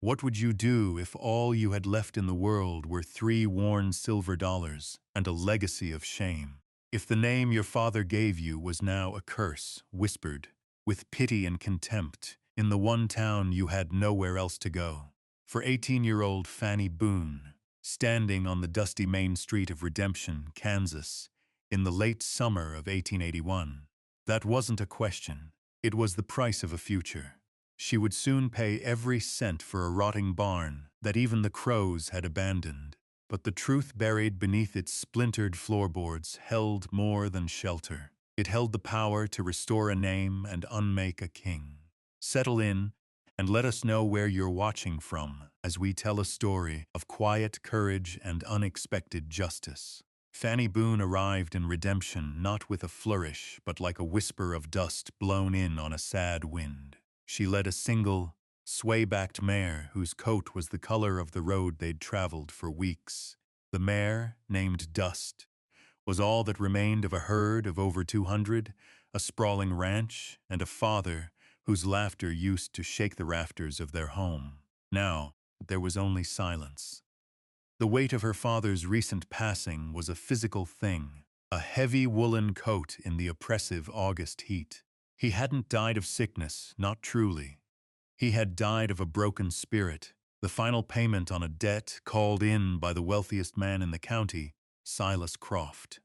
What would you do if all you had left in the world were 3 worn silver dollars and a legacy of shame? If the name your father gave you was now a curse, whispered, with pity and contempt, in the one town you had nowhere else to go? For 18-year-old Fanny Boone, standing on the dusty main street of Redemption, Kansas, in the late summer of 1881, that wasn't a question. It was the price of a future. She would soon pay every cent for a rotting barn that even the crows had abandoned. But the truth buried beneath its splintered floorboards held more than shelter. It held the power to restore a name and unmake a king. Settle in and let us know where you're watching from as we tell a story of quiet courage and unexpected justice. Fanny Boone arrived in Redemption not with a flourish, but like a whisper of dust blown in on a sad wind. She led a single, sway-backed mare whose coat was the color of the road they'd traveled for weeks. The mare, named Dust, was all that remained of a herd of over 200, a sprawling ranch, and a father whose laughter used to shake the rafters of their home. Now, there was only silence. The weight of her father's recent passing was a physical thing, a heavy woolen coat in the oppressive August heat. He hadn't died of sickness, not truly. He had died of a broken spirit, the final payment on a debt called in by the wealthiest man in the county, Silas Croft.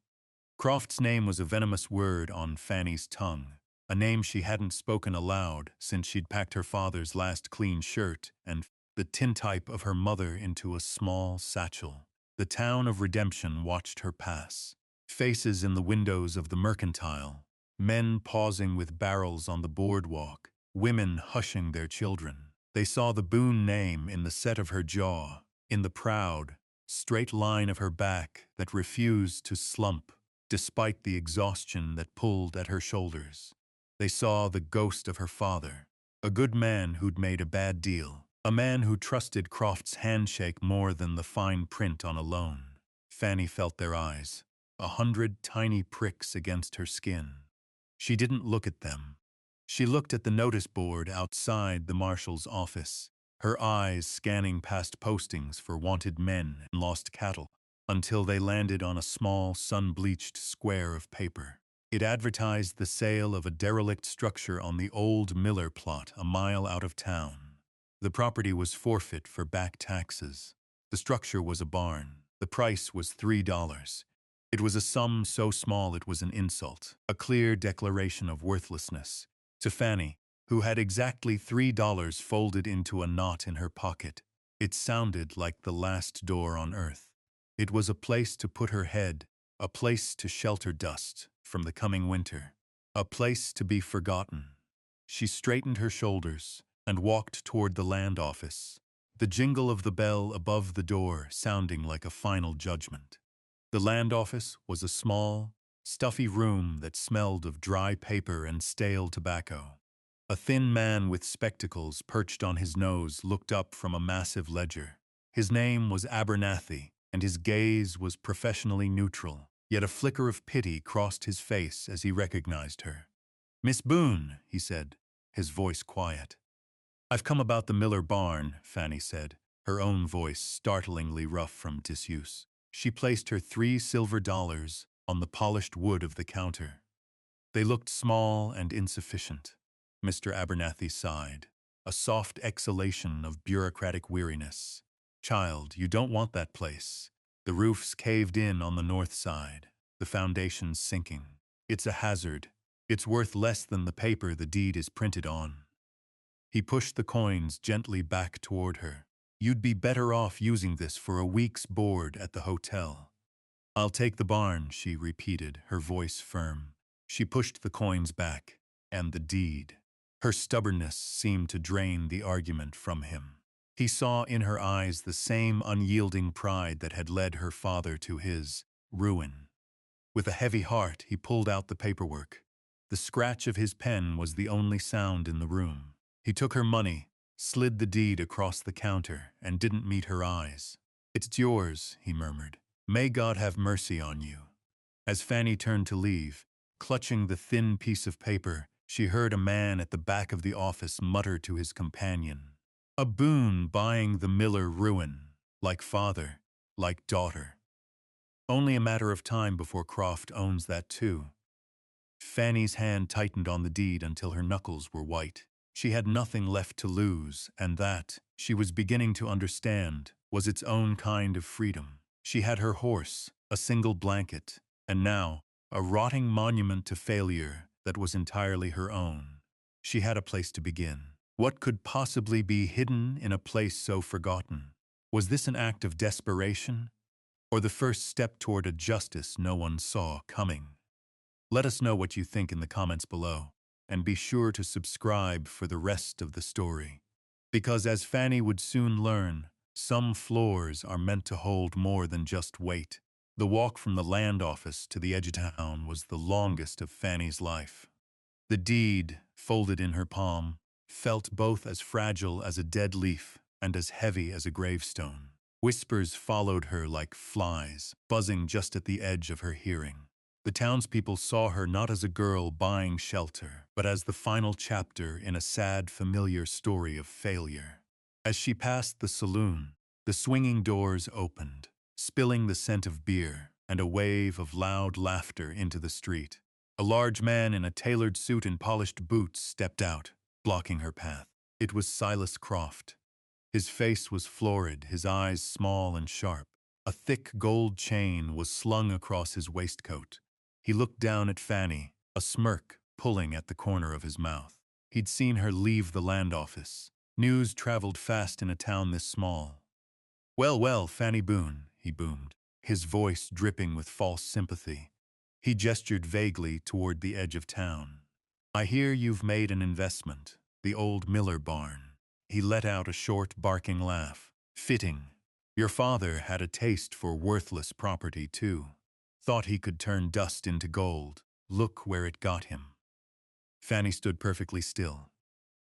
Croft's name was a venomous word on Fanny's tongue, a name she hadn't spoken aloud since she'd packed her father's last clean shirt and the tintype of her mother into a small satchel. The town of Redemption watched her pass. Faces in the windows of the mercantile, men pausing with barrels on the boardwalk, women hushing their children. They saw the Boone name in the set of her jaw, in the proud, straight line of her back that refused to slump despite the exhaustion that pulled at her shoulders. They saw the ghost of her father, a good man who'd made a bad deal, a man who trusted Croft's handshake more than the fine print on a loan. Fanny felt their eyes, 100 tiny pricks against her skin. She didn't look at them. She looked at the notice board outside the marshal's office, her eyes scanning past postings for wanted men and lost cattle, until they landed on a small, sun-bleached square of paper. It advertised the sale of a derelict structure on the old Miller plot a mile out of town. The property was forfeit for back taxes. The structure was a barn. The price was $3. It was a sum so small it was an insult, a clear declaration of worthlessness. To Fanny, who had exactly $3 folded into a knot in her pocket, it sounded like the last door on earth. It was a place to put her head, a place to shelter Dust from the coming winter, a place to be forgotten. She straightened her shoulders and walked toward the land office, the jingle of the bell above the door sounding like a final judgment. The land office was a small, stuffy room that smelled of dry paper and stale tobacco. A thin man with spectacles perched on his nose looked up from a massive ledger. His name was Abernathy, and his gaze was professionally neutral, yet a flicker of pity crossed his face as he recognized her. "Miss Boone," he said, his voice quiet. "I've come about the Miller barn," Fanny said, her own voice startlingly rough from disuse. She placed her 3 silver dollars on the polished wood of the counter. They looked small and insufficient. Mr. Abernathy sighed, a soft exhalation of bureaucratic weariness. "Child, you don't want that place. The roof's caved in on the north side. The foundation's sinking. It's a hazard. It's worth less than the paper the deed is printed on." He pushed the coins gently back toward her. "You'd be better off using this for a week's board at the hotel." "I'll take the barn," she repeated, her voice firm. She pushed the coins back, and the deed. Her stubbornness seemed to drain the argument from him. He saw in her eyes the same unyielding pride that had led her father to his ruin. With a heavy heart, he pulled out the paperwork. The scratch of his pen was the only sound in the room. He took her money, slid the deed across the counter, and didn't meet her eyes. "It's yours," he murmured. "May God have mercy on you." As Fanny turned to leave, clutching the thin piece of paper, she heard a man at the back of the office mutter to his companion, A boon buying the miller ruin, like father, like daughter. Only a matter of time before Croft owns that too. Fanny's hand tightened on the deed until her knuckles were white. She had nothing left to lose, and that, she was beginning to understand, was its own kind of freedom. She had her horse, a single blanket, and now, a rotting monument to failure that was entirely her own. She had a place to begin. What could possibly be hidden in a place so forgotten? Was this an act of desperation, or the first step toward a justice no one saw coming? Let us know what you think in the comments below, and be sure to subscribe for the rest of the story. Because as Fanny would soon learn, some floors are meant to hold more than just weight. The walk from the land office to the edge of town was the longest of Fanny's life. The deed, folded in her palm, felt both as fragile as a dead leaf and as heavy as a gravestone. Whispers followed her like flies, buzzing just at the edge of her hearing. The townspeople saw her not as a girl buying shelter, but as the final chapter in a sad, familiar story of failure. As she passed the saloon, the swinging doors opened, spilling the scent of beer and a wave of loud laughter into the street. A large man in a tailored suit and polished boots stepped out, blocking her path. It was Silas Croft. His face was florid, his eyes small and sharp. A thick gold chain was slung across his waistcoat. He looked down at Fanny, a smirk pulling at the corner of his mouth. He'd seen her leave the land office. News traveled fast in a town this small. "Well, well, Fanny Boone," he boomed, his voice dripping with false sympathy. He gestured vaguely toward the edge of town. "I hear you've made an investment, the old Miller barn." He let out a short, barking laugh. "Fitting. Your father had a taste for worthless property, too. Thought he could turn dust into gold. Look where it got him." Fanny stood perfectly still.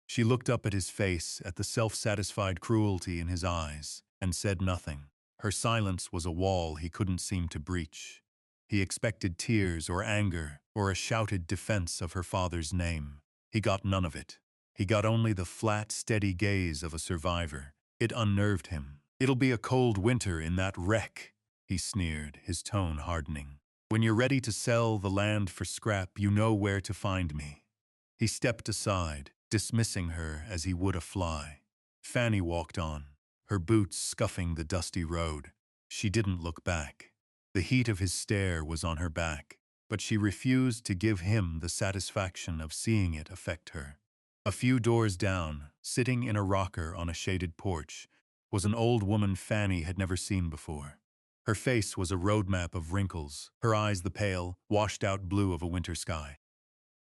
She looked up at his face, at the self-satisfied cruelty in his eyes, and said nothing. Her silence was a wall he couldn't seem to breach. He expected tears or anger or a shouted defense of her father's name. He got none of it. He got only the flat, steady gaze of a survivor. It unnerved him. "It'll be a cold winter in that wreck," he sneered, his tone hardening. "When you're ready to sell the land for scrap, you know where to find me." He stepped aside, dismissing her as he would a fly. Fanny walked on, her boots scuffing the dusty road. She didn't look back. The heat of his stare was on her back, but she refused to give him the satisfaction of seeing it affect her. A few doors down, sitting in a rocker on a shaded porch, was an old woman Fanny had never seen before. Her face was a roadmap of wrinkles, her eyes the pale, washed-out blue of a winter sky.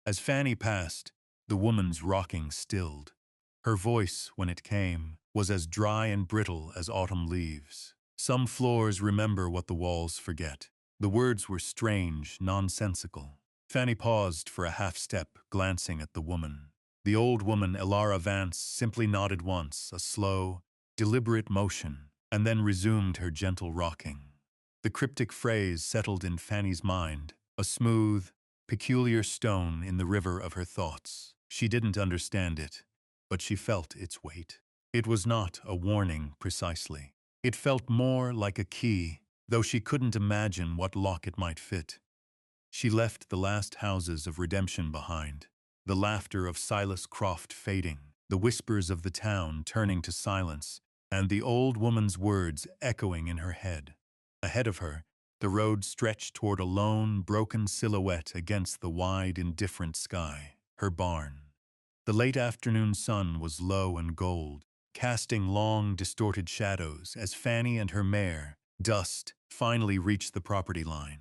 As Fanny passed, the woman's rocking stilled. Her voice, when it came, was as dry and brittle as autumn leaves. "Some floors remember what the walls forget." The words were strange, nonsensical. Fanny paused for a half-step, glancing at the woman. The old woman, Elara Vance, simply nodded once, a slow, deliberate motion, and then resumed her gentle rocking. The cryptic phrase settled in Fanny's mind, a smooth, peculiar stone in the river of her thoughts. She didn't understand it, but she felt its weight. It was not a warning, precisely. It felt more like a key, though she couldn't imagine what lock it might fit. She left the last houses of redemption behind, the laughter of Silas Croft fading, the whispers of the town turning to silence, and the old woman's words echoing in her head. Ahead of her, the road stretched toward a lone, broken silhouette against the wide, indifferent sky, her barn. The late afternoon sun was low and gold, casting long, distorted shadows as Fanny and her mare, Dust, finally reached the property line.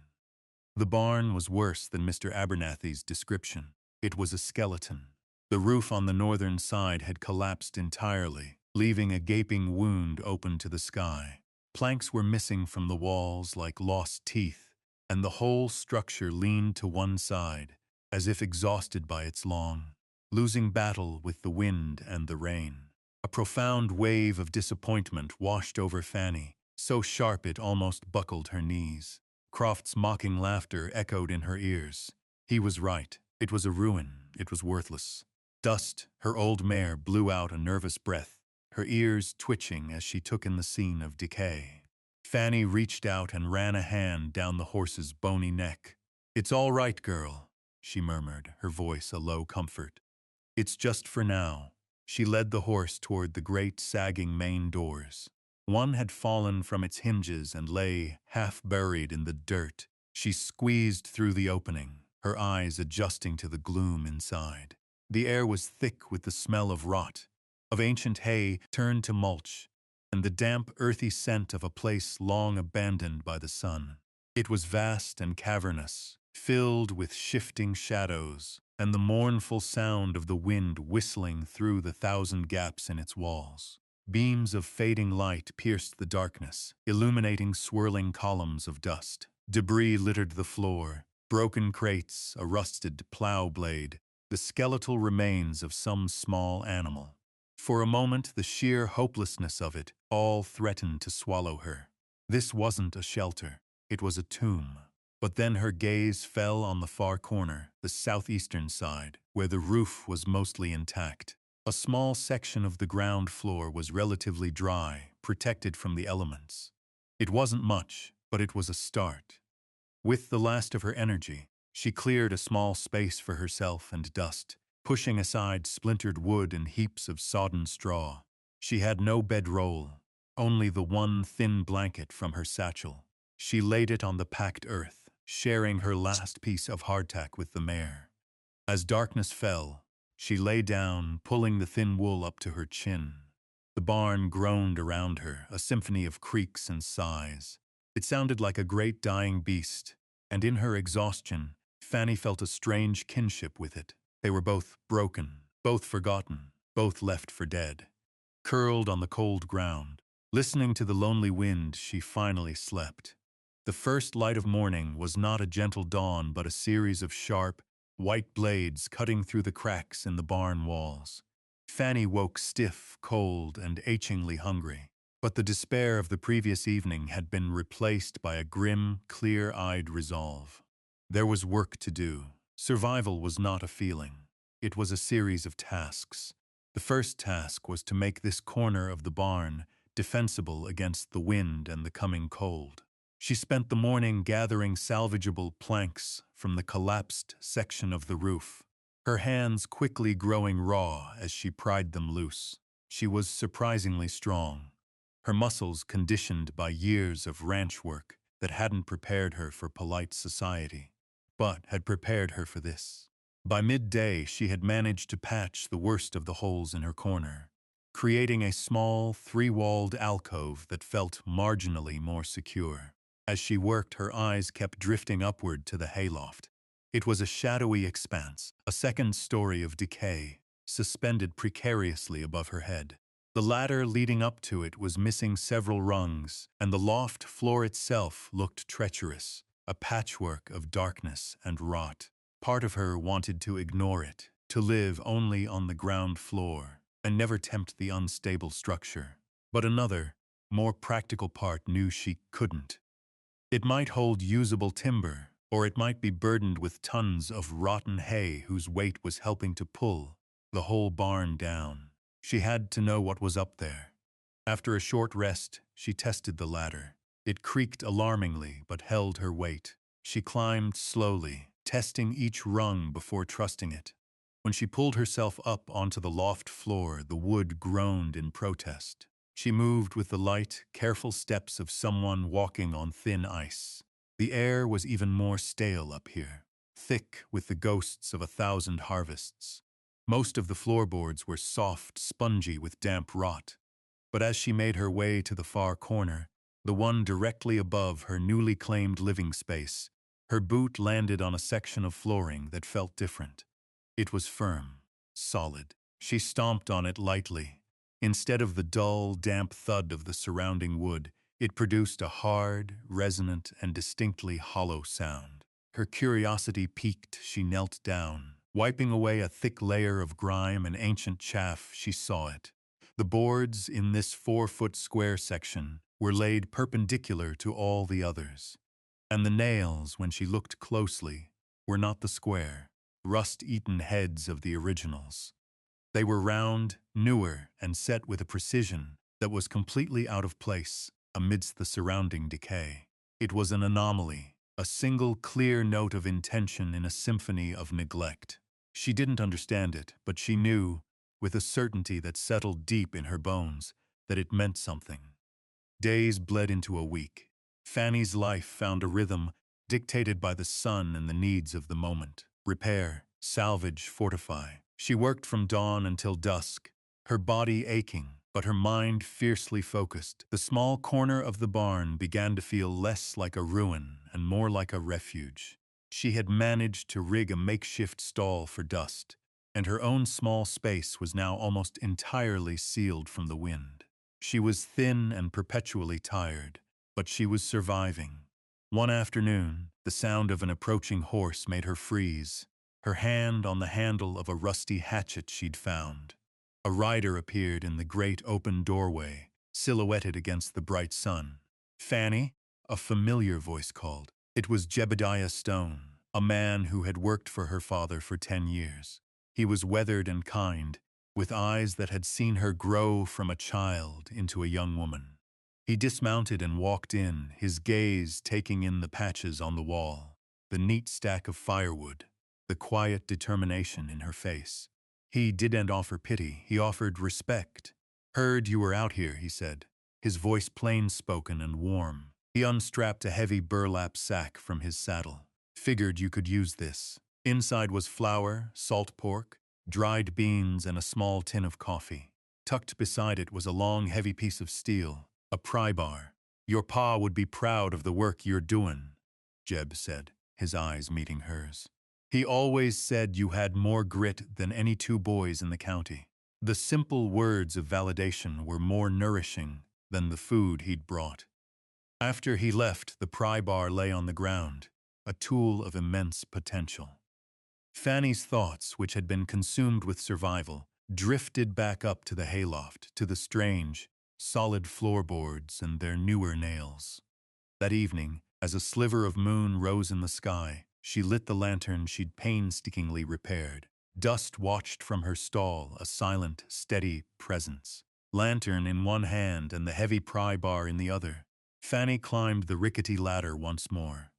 The barn was worse than Mr. Abernathy's description. It was a skeleton. The roof on the northern side had collapsed entirely, leaving a gaping wound open to the sky. Planks were missing from the walls like lost teeth, and the whole structure leaned to one side, as if exhausted by its long, losing battle with the wind and the rain. A profound wave of disappointment washed over Fanny, so sharp it almost buckled her knees. Croft's mocking laughter echoed in her ears. He was right. It was a ruin. It was worthless. Dust, her old mare, blew out a nervous breath. her ears twitching as she took in the scene of decay. Fanny reached out and ran a hand down the horse's bony neck. "It's all right, girl," she murmured, her voice a low comfort. "It's just for now." She led the horse toward the great sagging main doors. One had fallen from its hinges and lay half buried in the dirt. She squeezed through the opening, her eyes adjusting to the gloom inside. The air was thick with the smell of rot, of ancient hay turned to mulch, and the damp, earthy scent of a place long abandoned by the sun. It was vast and cavernous, filled with shifting shadows, and the mournful sound of the wind whistling through the thousand gaps in its walls. Beams of fading light pierced the darkness, illuminating swirling columns of dust. Debris littered the floor, broken crates, a rusted plow blade, the skeletal remains of some small animal. For a moment, the sheer hopelessness of it all threatened to swallow her. This wasn't a shelter, it was a tomb. But then her gaze fell on the far corner, the southeastern side, where the roof was mostly intact. A small section of the ground floor was relatively dry, protected from the elements. It wasn't much, but it was a start. With the last of her energy, she cleared a small space for herself and dust, pushing aside splintered wood and heaps of sodden straw. She had no bedroll, only the one thin blanket from her satchel. She laid it on the packed earth, sharing her last piece of hardtack with the mare. As darkness fell, she lay down, pulling the thin wool up to her chin. The barn groaned around her, a symphony of creaks and sighs. It sounded like a great dying beast, and in her exhaustion, Fanny felt a strange kinship with it. They were both broken, both forgotten, both left for dead. Curled on the cold ground, listening to the lonely wind, she finally slept. The first light of morning was not a gentle dawn, but a series of sharp, white blades cutting through the cracks in the barn walls. Fanny woke stiff, cold, and achingly hungry. But the despair of the previous evening had been replaced by a grim, clear-eyed resolve. There was work to do. Survival was not a feeling. It was a series of tasks. The first task was to make this corner of the barn defensible against the wind and the coming cold. She spent the morning gathering salvageable planks from the collapsed section of the roof, her hands quickly growing raw as she pried them loose. She was surprisingly strong, her muscles conditioned by years of ranch work that hadn't prepared her for polite society, but had prepared her for this. By midday, she had managed to patch the worst of the holes in her corner, creating a small, three-walled alcove that felt marginally more secure. As she worked, her eyes kept drifting upward to the hayloft. It was a shadowy expanse, a second story of decay, suspended precariously above her head. The ladder leading up to it was missing several rungs, and the loft floor itself looked treacherous, a patchwork of darkness and rot. Part of her wanted to ignore it, to live only on the ground floor, and never tempt the unstable structure. But another, more practical part knew she couldn't. It might hold usable timber, or it might be burdened with tons of rotten hay whose weight was helping to pull the whole barn down. She had to know what was up there. After a short rest, she tested the ladder. It creaked alarmingly, but held her weight. She climbed slowly, testing each rung before trusting it. When she pulled herself up onto the loft floor, the wood groaned in protest. She moved with the light, careful steps of someone walking on thin ice. The air was even more stale up here, thick with the ghosts of 1,000 harvests. Most of the floorboards were soft, spongy with damp rot. But as she made her way to the far corner, the one directly above her newly claimed living space, her boot landed on a section of flooring that felt different. It was firm, solid. She stomped on it lightly. Instead of the dull, damp thud of the surrounding wood, it produced a hard, resonant, and distinctly hollow sound. Her curiosity piqued, she knelt down. Wiping away a thick layer of grime and ancient chaff, she saw it. The boards in this 4-foot square section were laid perpendicular to all the others. And the nails, when she looked closely, were not the square, rust-eaten heads of the originals. They were round, newer, and set with a precision that was completely out of place amidst the surrounding decay. It was an anomaly, a single clear note of intention in a symphony of neglect. She didn't understand it, but she knew, with a certainty that settled deep in her bones, that it meant something. Days bled into a week. Fanny's life found a rhythm dictated by the sun and the needs of the moment. Repair, salvage, fortify. She worked from dawn until dusk, her body aching, but her mind fiercely focused. The small corner of the barn began to feel less like a ruin and more like a refuge. She had managed to rig a makeshift stall for dust, and her own small space was now almost entirely sealed from the wind. She was thin and perpetually tired, but she was surviving. One afternoon, the sound of an approaching horse made her freeze, her hand on the handle of a rusty hatchet she'd found. A rider appeared in the great open doorway, silhouetted against the bright sun. "Fanny?" a familiar voice called. It was Jebediah Stone, a man who had worked for her father for 10 years. He was weathered and kind, with eyes that had seen her grow from a child into a young woman. He dismounted and walked in, his gaze taking in the patches on the wall, the neat stack of firewood, the quiet determination in her face. He didn't offer pity, he offered respect. "Heard you were out here," he said, his voice plain-spoken and warm. He unstrapped a heavy burlap sack from his saddle. "Figured you could use this." Inside was flour, salt pork, dried beans, and a small tin of coffee. Tucked beside it was a long, heavy piece of steel, a pry bar. "Your pa would be proud of the work you're doin'," Jeb said, his eyes meeting hers. "He always said you had more grit than any 2 boys in the county." The simple words of validation were more nourishing than the food he'd brought. After he left, the pry bar lay on the ground, a tool of immense potential. Fanny's thoughts, which had been consumed with survival, drifted back up to the hayloft, to the strange, solid floorboards and their newer nails. That evening, as a sliver of moon rose in the sky, she lit the lantern she'd painstakingly repaired. Dust watched from her stall, a silent, steady presence. Lantern in one hand and the heavy pry bar in the other, Fanny climbed the rickety ladder once more.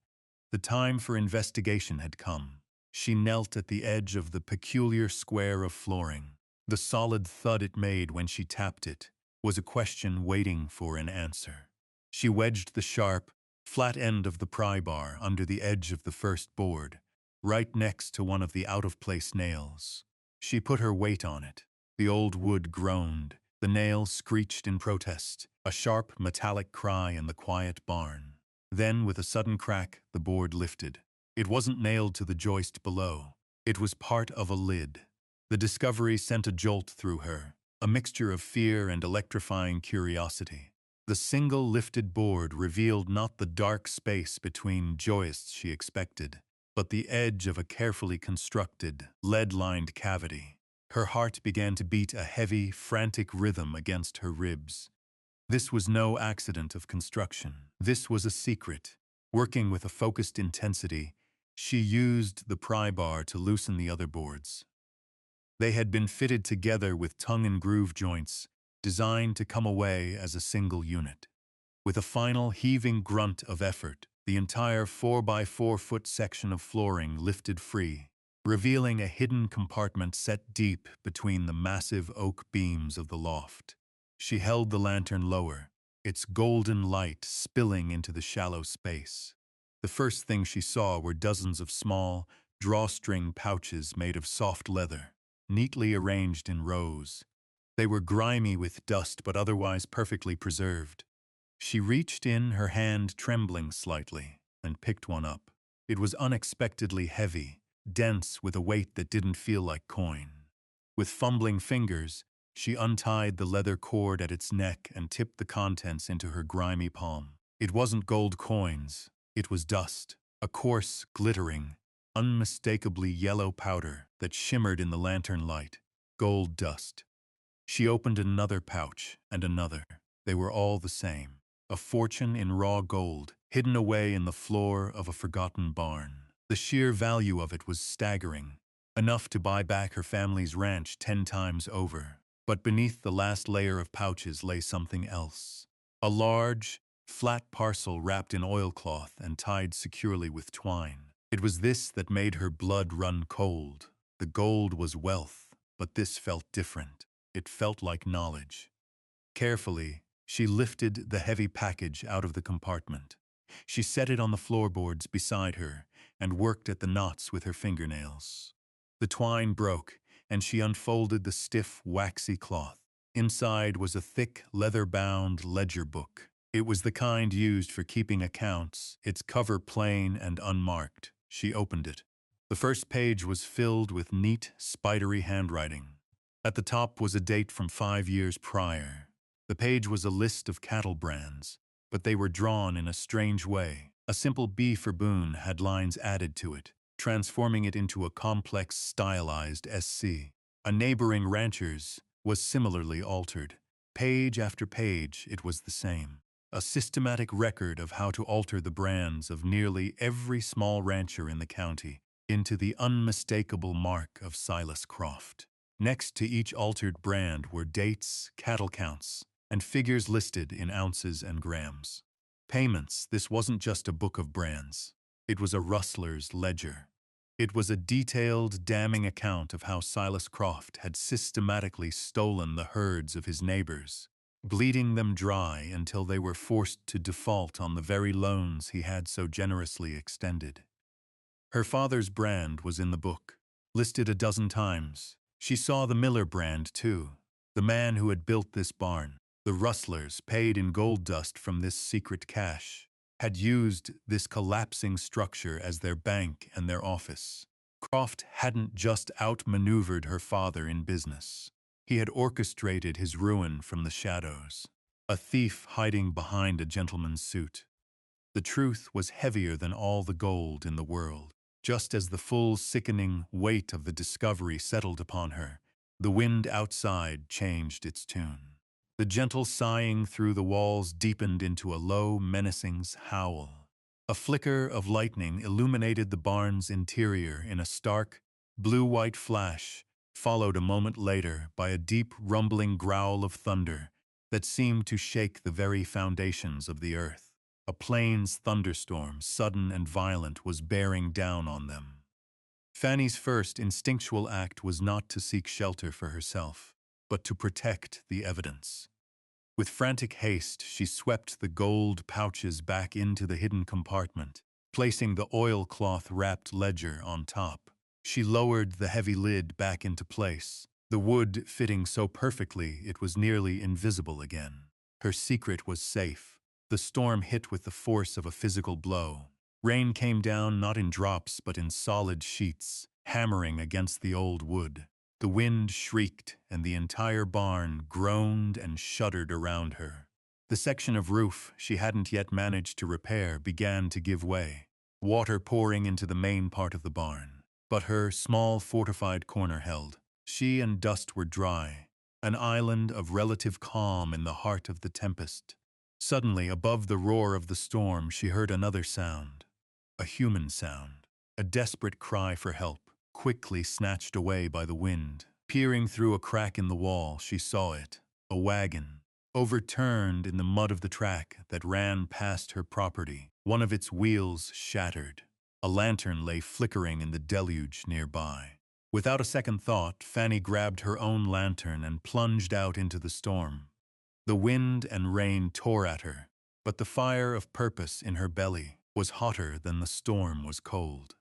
The time for investigation had come. She knelt at the edge of the peculiar square of flooring. The solid thud it made when she tapped it was a question waiting for an answer. She wedged the sharp, flat end of the pry bar under the edge of the first board, right next to one of the out-of-place nails. She put her weight on it. The old wood groaned. The nail screeched in protest, a sharp metallic cry in the quiet barn. Then, with a sudden crack, the board lifted. It wasn't nailed to the joist below. It was part of a lid. The discovery sent a jolt through her, a mixture of fear and electrifying curiosity. The single lifted board revealed not the dark space between joists she expected, but the edge of a carefully constructed, lead-lined cavity. Her heart began to beat a heavy, frantic rhythm against her ribs. This was no accident of construction. This was a secret. Working with a focused intensity, she used the pry bar to loosen the other boards. They had been fitted together with tongue and groove joints, designed to come away as a single unit. With a final heaving grunt of effort, the entire 4x4-foot section of flooring lifted free, revealing a hidden compartment set deep between the massive oak beams of the loft. She held the lantern lower, its golden light spilling into the shallow space. The first thing she saw were dozens of small, drawstring pouches made of soft leather, neatly arranged in rows. They were grimy with dust but otherwise perfectly preserved. She reached in, her hand trembling slightly, and picked one up. It was unexpectedly heavy, dense with a weight that didn't feel like coin. With fumbling fingers, she untied the leather cord at its neck and tipped the contents into her grimy palm. It wasn't gold coins, it was dust, a coarse, glittering, unmistakably yellow powder that shimmered in the lantern light. Gold dust. She opened another pouch and another. They were all the same. A fortune in raw gold, hidden away in the floor of a forgotten barn. The sheer value of it was staggering. enough to buy back her family's ranch 10 times over. But beneath the last layer of pouches lay something else. A large, flat parcel wrapped in oilcloth and tied securely with twine. It was this that made her blood run cold. The gold was wealth, but this felt different. It felt like knowledge. Carefully, she lifted the heavy package out of the compartment. She set it on the floorboards beside her and worked at the knots with her fingernails. The twine broke, and she unfolded the stiff, waxy cloth. Inside was a thick, leather-bound ledger book. It was the kind used for keeping accounts, its cover plain and unmarked. She opened it. The first page was filled with neat, spidery handwriting. At the top was a date from 5 years prior. The page was a list of cattle brands, but they were drawn in a strange way. A simple B for Boone had lines added to it, transforming it into a complex, stylized SC. A neighboring rancher's was similarly altered. Page after page, it was the same. A systematic record of how to alter the brands of nearly every small rancher in the county into the unmistakable mark of Silas Croft. Next to each altered brand were dates, cattle counts, and figures listed in ounces and grams. Payments. This wasn't just a book of brands. It was a rustler's ledger. It was a detailed, damning account of how Silas Croft had systematically stolen the herds of his neighbors, bleeding them dry until they were forced to default on the very loans he had so generously extended. Her father's brand was in the book, listed a dozen times. She saw the Miller brand, too, the man who had built this barn. The rustlers, paid in gold dust from this secret cache, had used this collapsing structure as their bank and their office. Croft hadn't just outmaneuvered her father in business. He had orchestrated his ruin from the shadows, a thief hiding behind a gentleman's suit. The truth was heavier than all the gold in the world. Just as the full, sickening weight of the discovery settled upon her, the wind outside changed its tune. The gentle sighing through the walls deepened into a low, menacing howl. A flicker of lightning illuminated the barn's interior in a stark, blue-white flash, followed a moment later by a deep, rumbling growl of thunder that seemed to shake the very foundations of the earth. A plains thunderstorm, sudden and violent, was bearing down on them. Fanny's first instinctual act was not to seek shelter for herself, but to protect the evidence. With frantic haste, she swept the gold pouches back into the hidden compartment, placing the oilcloth-wrapped ledger on top. She lowered the heavy lid back into place, the wood fitting so perfectly it was nearly invisible again. Her secret was safe. The storm hit with the force of a physical blow. Rain came down not in drops but in solid sheets, hammering against the old wood. The wind shrieked, and the entire barn groaned and shuddered around her. The section of roof she hadn't yet managed to repair began to give way, water pouring into the main part of the barn. But her small fortified corner held. She and Dust were dry, an island of relative calm in the heart of the tempest. Suddenly, above the roar of the storm, she heard another sound, a human sound, a desperate cry for help, quickly snatched away by the wind. Peering through a crack in the wall, she saw it, a wagon, overturned in the mud of the track that ran past her property. One of its wheels shattered. A lantern lay flickering in the deluge nearby. Without a second thought, Fanny grabbed her own lantern and plunged out into the storm. The wind and rain tore at her, but the fire of purpose in her belly was hotter than the storm was cold.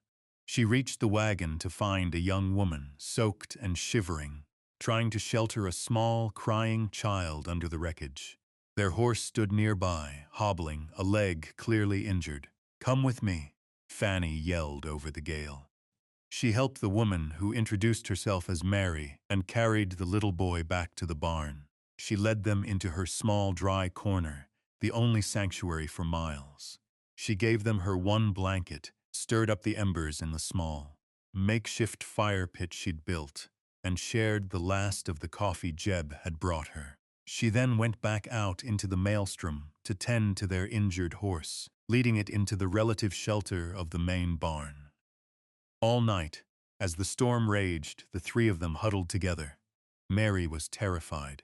She reached the wagon to find a young woman, soaked and shivering, trying to shelter a small, crying child under the wreckage. Their horse stood nearby, hobbling, a leg clearly injured. "Come with me," Fanny yelled over the gale. She helped the woman, who introduced herself as Mary, and carried the little boy back to the barn. She led them into her small, dry corner, the only sanctuary for miles. She gave them her one blanket, stirred up the embers in the small, makeshift fire pit she'd built, and shared the last of the coffee Jeb had brought her. She then went back out into the maelstrom to tend to their injured horse, leading it into the relative shelter of the main barn. All night, As the storm raged, the three of them huddled together. Mary was terrified,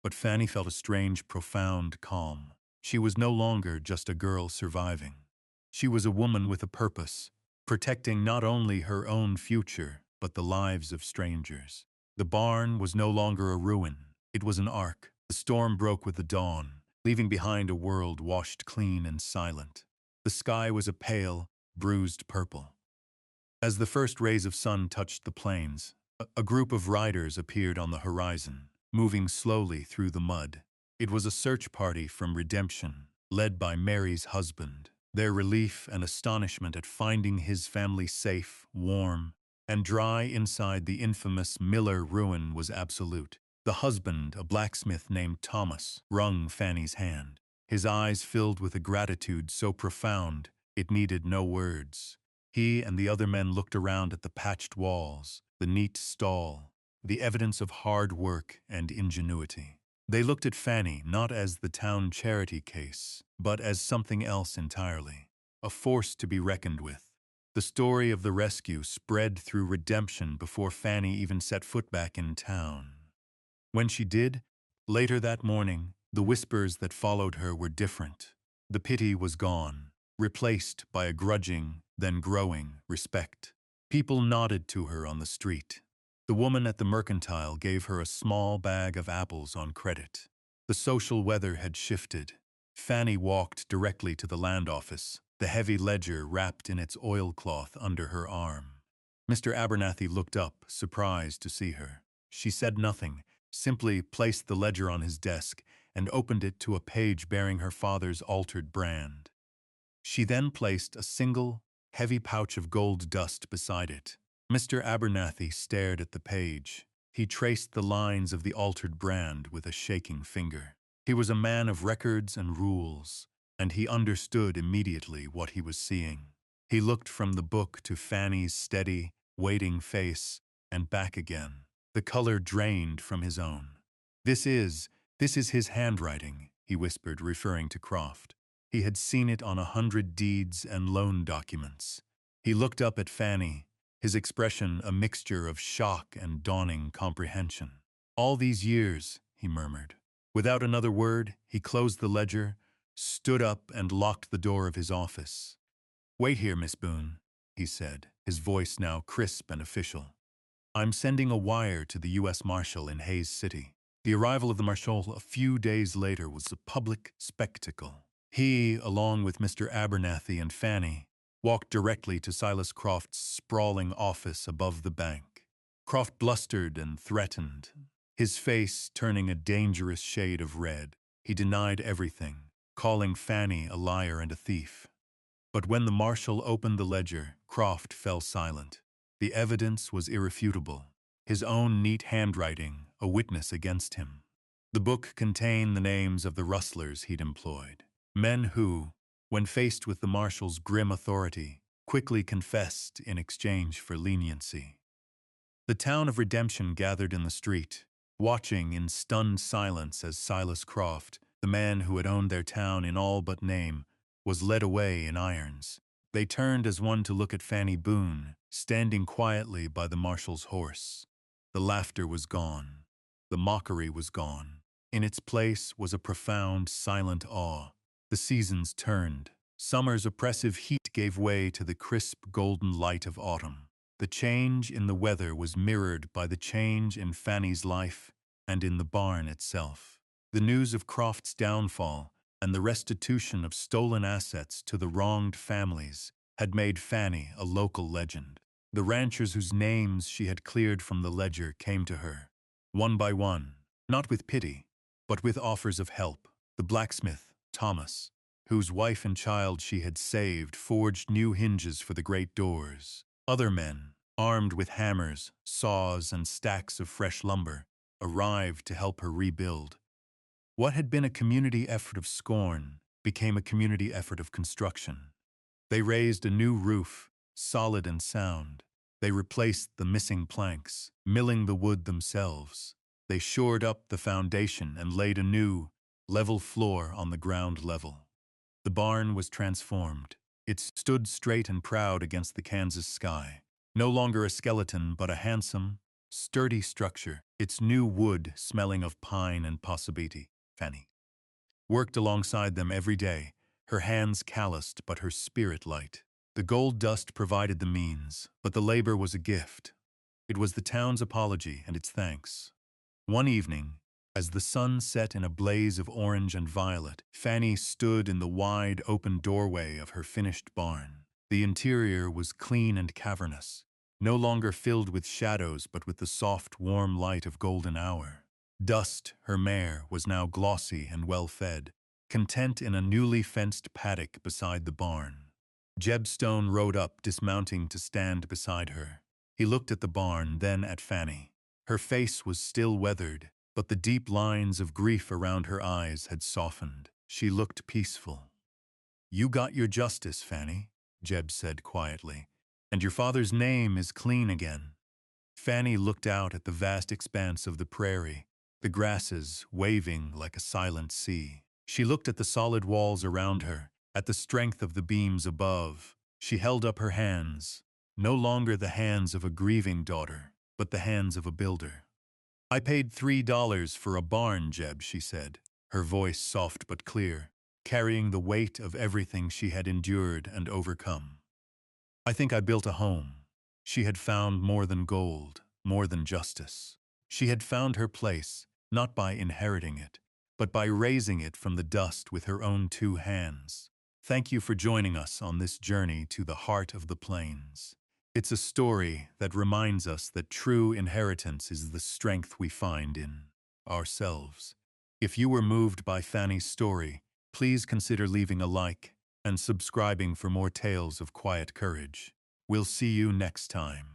but Fanny felt a strange, profound calm. She was no longer just a girl surviving. She was a woman with a purpose, protecting not only her own future, but the lives of strangers. The barn was no longer a ruin. It was an ark. The storm broke with the dawn, leaving behind a world washed clean and silent. The sky was a pale, bruised purple. As the first rays of sun touched the plains, a group of riders appeared on the horizon, moving slowly through the mud. It was a search party from Redemption, led by Mary's husband. Their relief and astonishment at finding his family safe, warm, and dry inside the infamous Miller ruin was absolute. The husband, a blacksmith named Thomas, wrung Fanny's hand. His eyes filled with a gratitude so profound it needed no words. He and the other men looked around at the patched walls, the neat stall, the evidence of hard work and ingenuity. They looked at Fanny not as the town charity case, but as something else entirely, a force to be reckoned with. The story of the rescue spread through Redemption before Fanny even set foot back in town. When she did, later that morning, the whispers that followed her were different. The pity was gone, replaced by a grudging, then growing respect. People nodded to her on the street. The woman at the mercantile gave her a small bag of apples on credit. The social weather had shifted. Fanny walked directly to the land office, the heavy ledger wrapped in its oilcloth under her arm. Mr. Abernathy looked up, surprised to see her. She said nothing, simply placed the ledger on his desk and opened it to a page bearing her father's altered brand. She then placed a single, heavy pouch of gold dust beside it. Mr. Abernathy stared at the page. He traced the lines of the altered brand with a shaking finger. He was a man of records and rules, and he understood immediately what he was seeing. He looked from the book to Fanny's steady, waiting face, and back again. The color drained from his own. This is his handwriting," he whispered, referring to Croft. He had seen it on 100 deeds and loan documents. He looked up at Fanny, his expression a mixture of shock and dawning comprehension. "All these years," he murmured. Without another word, he closed the ledger, stood up, and locked the door of his office. "Wait here, Miss Boone," he said, his voice now crisp and official. "I'm sending a wire to the U.S. Marshal in Hayes City." The arrival of the Marshal a few days later was a public spectacle. He, along with Mr. Abernathy and Fanny, walked directly to Silas Croft's sprawling office above the bank. Croft blustered and threatened, his face turning a dangerous shade of red. He denied everything, calling Fanny a liar and a thief. But when the Marshal opened the ledger, Croft fell silent. The evidence was irrefutable. His own neat handwriting, a witness against him. The book contained the names of the rustlers he'd employed. Men who, when faced with the Marshal's grim authority, quickly confessed in exchange for leniency. The town of Redemption gathered in the street, watching in stunned silence as Silas Croft, the man who had owned their town in all but name, was led away in irons. They turned as one to look at Fanny Boone, standing quietly by the Marshal's horse. The laughter was gone. The mockery was gone. In its place was a profound, silent awe. The seasons turned. Summer's oppressive heat gave way to the crisp, golden light of autumn. The change in the weather was mirrored by the change in Fanny's life and in the barn itself. The news of Croft's downfall and the restitution of stolen assets to the wronged families had made Fanny a local legend. The ranchers whose names she had cleared from the ledger came to her, one by one, not with pity, but with offers of help. The blacksmith, Thomas, whose wife and child she had saved, forged new hinges for the great doors. Other men, armed with hammers, saws, and stacks of fresh lumber, arrived to help her rebuild. What had been a community effort of scorn became a community effort of construction. They raised a new roof, solid and sound. They replaced the missing planks, milling the wood themselves. They shored up the foundation and laid a new, level floor on the ground level. The barn was transformed. It stood straight and proud against the Kansas sky. No longer a skeleton, but a handsome, sturdy structure, its new wood smelling of pine and possibility. Fanny worked alongside them every day, her hands calloused but her spirit light. The gold dust provided the means, but the labor was a gift. It was the town's apology and its thanks. One evening, as the sun set in a blaze of orange and violet, Fanny stood in the wide, open doorway of her finished barn. The interior was clean and cavernous, no longer filled with shadows but with the soft, warm light of golden hour. Dust, her mare, was now glossy and well-fed, content in a newly fenced paddock beside the barn. Jeb Stone rode up, dismounting to stand beside her. He looked at the barn, then at Fanny. Her face was still weathered, but the deep lines of grief around her eyes had softened. She looked peaceful. "You got your justice, Fanny," Jeb said quietly, "and your father's name is clean again." Fanny looked out at the vast expanse of the prairie, the grasses waving like a silent sea. She looked at the solid walls around her, at the strength of the beams above. She held up her hands, no longer the hands of a grieving daughter, but the hands of a builder. "I paid $3 for a barn, Jeb," she said, her voice soft but clear, carrying the weight of everything she had endured and overcome. "I think I built a home." She had found more than gold, more than justice. She had found her place, not by inheriting it, but by raising it from the dust with her own two hands. Thank you for joining us on this journey to the heart of the plains. It's a story that reminds us that true inheritance is the strength we find in ourselves. If you were moved by Fanny's story, please consider leaving a like and subscribing for more tales of quiet courage. We'll see you next time.